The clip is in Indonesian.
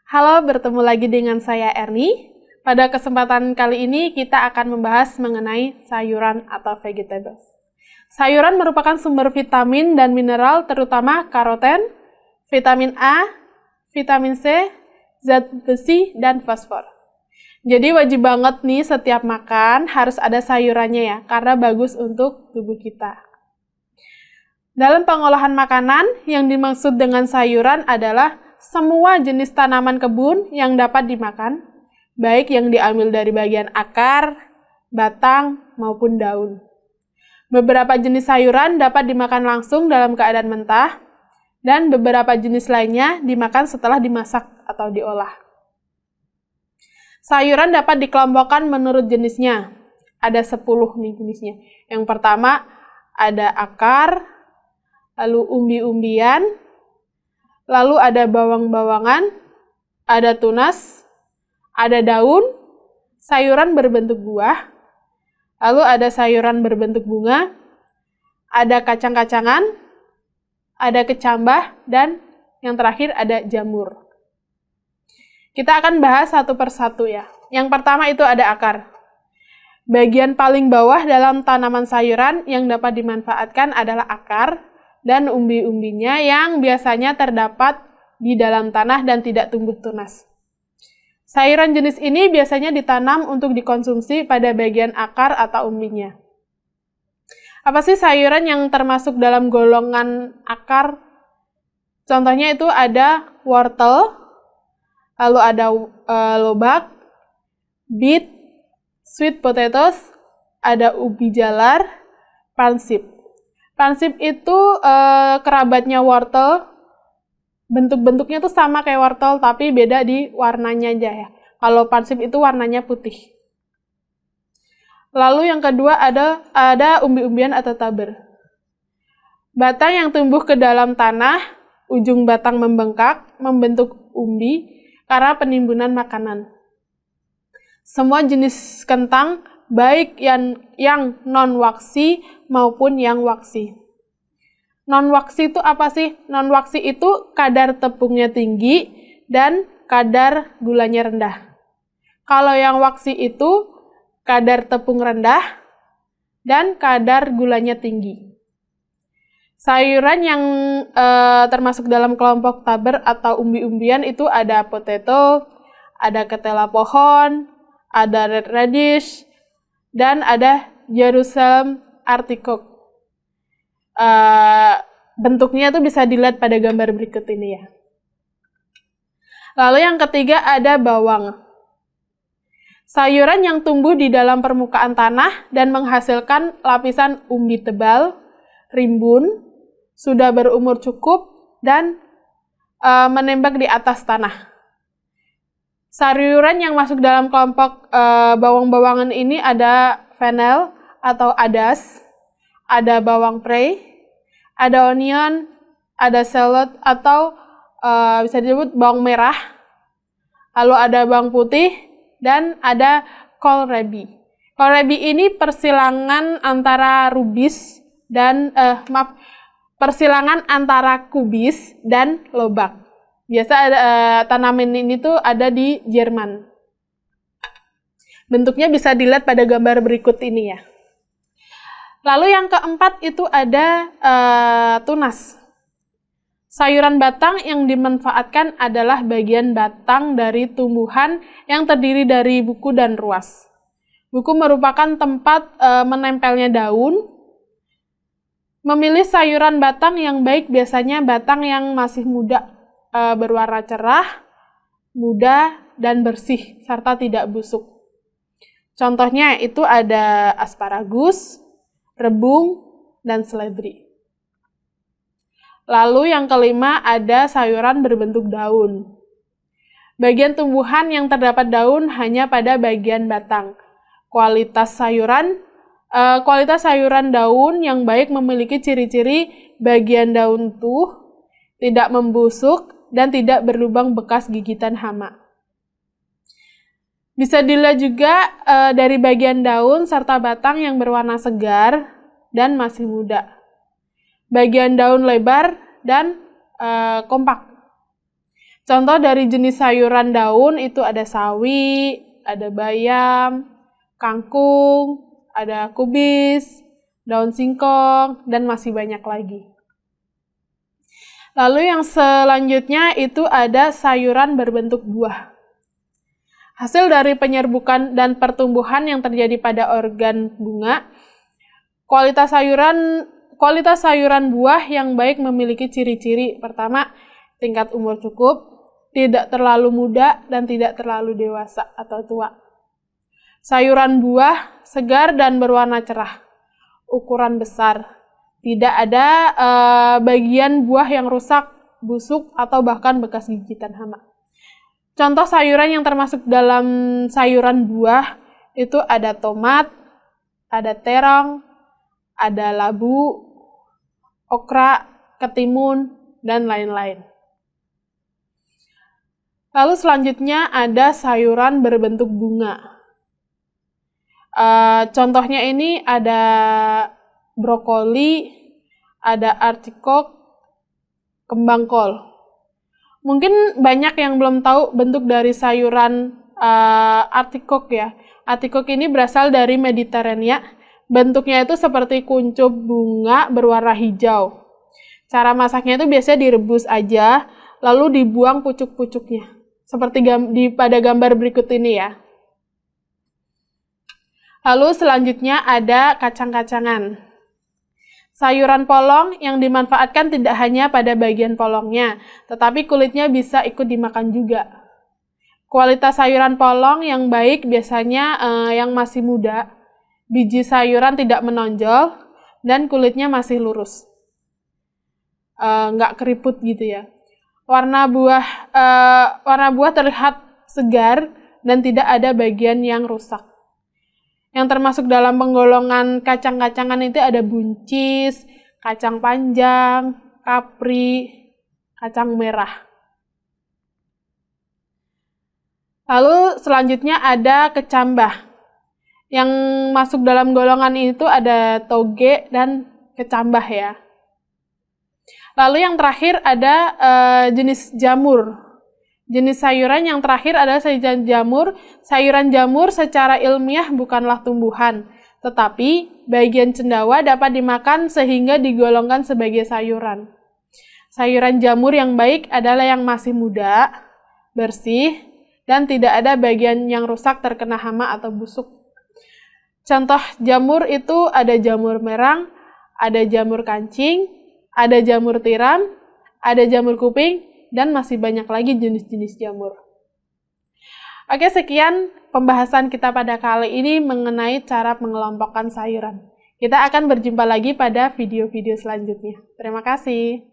Halo, bertemu lagi dengan saya Erni. Pada kesempatan kali ini kita akan membahas mengenai sayuran atau vegetables. Sayuran merupakan sumber vitamin dan mineral terutama karoten, vitamin A, vitamin C, zat besi, dan fosfor. Jadi wajib banget nih setiap makan harus ada sayurannya ya, karena bagus untuk tubuh kita. Dalam pengolahan makanan, yang dimaksud dengan sayuran adalah semua jenis tanaman kebun yang dapat dimakan, baik yang diambil dari bagian akar, batang, maupun daun. Beberapa jenis sayuran dapat dimakan langsung dalam keadaan mentah, dan beberapa jenis lainnya dimakan setelah dimasak atau diolah. Sayuran dapat dikelompokkan menurut jenisnya. Ada 10 nih jenisnya. Yang pertama ada akar, lalu umbi-umbian, lalu ada bawang-bawangan, ada tunas, ada daun, sayuran berbentuk buah, lalu ada sayuran berbentuk bunga, ada kacang-kacangan, ada kecambah, dan yang terakhir ada jamur. Kita akan bahas satu persatu ya. Yang pertama itu ada akar. Bagian paling bawah dalam tanaman sayuran yang dapat dimanfaatkan adalah akar dan umbi-umbinya yang biasanya terdapat di dalam tanah dan tidak tumbuh tunas. Sayuran jenis ini biasanya ditanam untuk dikonsumsi pada bagian akar atau umbinya. Apa sih sayuran yang termasuk dalam golongan akar? Contohnya itu ada wortel, lalu ada lobak, beet, sweet potatoes, ada ubi jalar, pansip. Pansip itu kerabatnya wortel, bentuk-bentuknya tuh sama kayak wortel tapi beda di warnanya aja ya. Kalau pansip itu warnanya putih. Lalu yang kedua ada umbi-umbian atau taber. Batang yang tumbuh ke dalam tanah, ujung batang membengkak, membentuk umbi karena penimbunan makanan. Semua jenis kentang, baik yang non-waksi maupun yang waksi. Non-waksi itu apa sih? Non-waksi itu kadar tepungnya tinggi dan kadar gulanya rendah. Kalau yang waksi itu kadar tepung rendah dan kadar gulanya tinggi. Sayuran yang termasuk dalam kelompok taber atau umbi-umbian itu ada potato, ada ketela pohon, ada red radish, dan ada Jerusalem artichoke. Bentuknya tuh bisa dilihat pada gambar berikut ini ya. Lalu yang ketiga ada bawang. Sayuran yang tumbuh di dalam permukaan tanah dan menghasilkan lapisan umbi tebal, rimbun, sudah berumur cukup, dan menembak di atas tanah. Sayuran yang masuk dalam kelompok bawang-bawangan ini ada fennel atau adas, ada bawang prei, ada onion, ada shallot atau bisa disebut bawang merah, lalu ada bawang putih, dan ada kohlrabi. Kohlrabi ini persilangan antara persilangan antara kubis dan lobak. Biasa tanaman ini tuh ada di Jerman. Bentuknya bisa dilihat pada gambar berikut ini ya. Lalu yang keempat itu ada tunas. Sayuran batang yang dimanfaatkan adalah bagian batang dari tumbuhan yang terdiri dari buku dan ruas. Buku merupakan tempat menempelnya daun. Memilih sayuran batang yang baik biasanya batang yang masih muda, berwarna cerah, muda, dan bersih, serta tidak busuk. Contohnya itu ada asparagus, rebung, dan seledri. Lalu yang kelima ada sayuran berbentuk daun. Bagian tumbuhan yang terdapat daun hanya pada bagian batang. Kualitas sayuran daun yang baik memiliki ciri-ciri bagian daun utuh, tidak membusuk, dan tidak berlubang bekas gigitan hama. Bisa dilihat juga dari bagian daun serta batang yang berwarna segar dan masih muda. Bagian daun lebar dan kompak. Contoh dari jenis sayuran daun itu ada sawi, ada bayam, kangkung, ada kubis, daun singkong, dan masih banyak lagi. Lalu yang selanjutnya itu ada sayuran berbentuk buah. Hasil dari penyerbukan dan pertumbuhan yang terjadi pada organ bunga, kualitas sayuran buah yang baik memiliki ciri-ciri. Pertama, tingkat umur cukup, tidak terlalu muda, dan tidak terlalu dewasa atau tua. Sayuran buah segar dan berwarna cerah, ukuran besar. Tidak ada bagian buah yang rusak, busuk, atau bahkan bekas gigitan hama. Contoh sayuran yang termasuk dalam sayuran buah itu ada tomat, ada terong, ada labu, okra, ketimun, dan lain-lain. Lalu selanjutnya ada sayuran berbentuk bunga. Contohnya ini ada brokoli, ada artikok, kembang kol. Mungkin banyak yang belum tahu bentuk dari sayuran artikok ya. Artikok ini berasal dari Mediterania. Bentuknya itu seperti kuncup bunga berwarna hijau. Cara masaknya itu biasanya direbus aja, lalu dibuang pucuk-pucuknya. Seperti pada gambar berikut ini ya. Lalu selanjutnya ada kacang-kacangan. Sayuran polong yang dimanfaatkan tidak hanya pada bagian polongnya, tetapi kulitnya bisa ikut dimakan juga. Kualitas sayuran polong yang baik biasanya yang masih muda, biji sayuran tidak menonjol, dan kulitnya masih lurus. Nggak keriput gitu ya. Warna buah terlihat segar dan tidak ada bagian yang rusak. Yang termasuk dalam penggolongan kacang-kacangan itu ada buncis, kacang panjang, kapri, kacang merah. Lalu selanjutnya ada kecambah. Yang masuk dalam golongan itu ada toge dan kecambah ya. Lalu yang terakhir ada jenis jamur. Jenis sayuran yang terakhir adalah sayuran jamur. Sayuran jamur secara ilmiah bukanlah tumbuhan, tetapi bagian cendawa dapat dimakan sehingga digolongkan sebagai sayuran. Sayuran jamur yang baik adalah yang masih muda, bersih, dan tidak ada bagian yang rusak terkena hama atau busuk. Contoh jamur itu ada jamur merang, ada jamur kancing, ada jamur tiram, ada jamur kuping, dan masih banyak lagi jenis-jenis jamur. Oke, sekian pembahasan kita pada kali ini mengenai cara mengelompokkan sayuran. Kita akan berjumpa lagi pada video-video selanjutnya. Terima kasih.